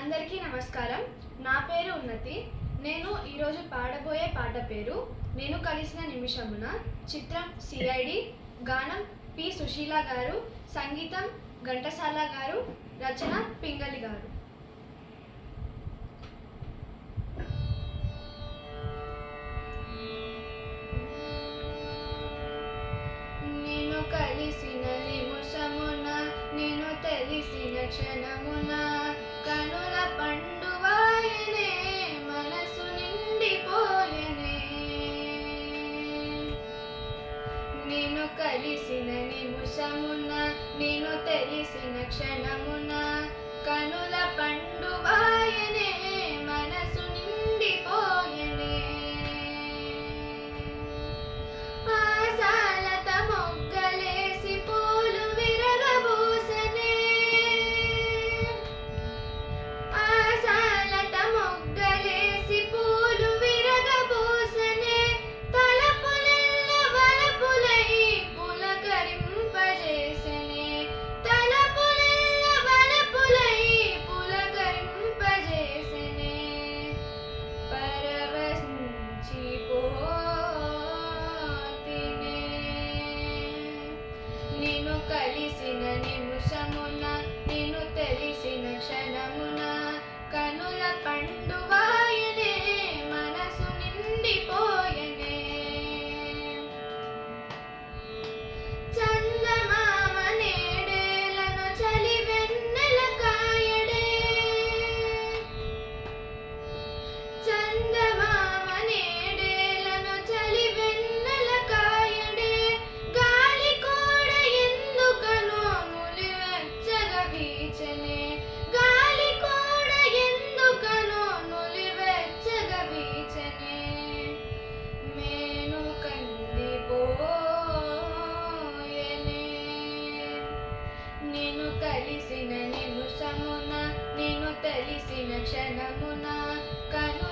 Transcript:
అందరికీ నమస్కారం. నా పేరు ఉన్నతి. నేను ఈరోజు పాడబోయే పాట పేరు నేను కలిసిన నిమిషమున. చిత్రం సిఐడి. గానం పి సుశీల గారు, సంగీతం ఘంటసాల గారు, రచన పింగళి గారు. నేను కలిసిన నిమిషమున, నేను తెలిసిన క్షణమున, కనుల పండువాయనే, మనసు నిండిపోయనే. నేను కలిసిన నిమిషమున, నేను తెలిసిన క్షణమున, కనుల పండువాయనే, మనసు నిండిపోయనే. ఆశాలత మొగ్గలేసి పూలు విరగబూసెనే, ఆశాలత మొగ్గలేసి పూలు విరగబూసెనే, తలపులెల్ల వలపులై పులకరింపజేసెనే, తలపులెల్ల వలపులై పులకరింపజేసెనే. పరవశించిపోతినే నిన్ను కలిసిన నిమిషమున, నిన్ను తెలిసిన క్షణమున, కనుల పండువాయనే, మనసు నిండిపోయనే. చందమామ నేడేలను చలి వెన్నెల కాయడే, చందమామ నేడేలను చలి వెన్నెల కాయడే, గాలి కూడా ఎందుకనో నులివెచ్చగా వీచెనే, గాలి కూడా ఎందుకనో నులివెచ్చగా వీచెనే. మేను కందిపోయెనే నిన్ను కలిసిన నిమిషమున, నిన్ను తెలిసిన క్షణమున, కను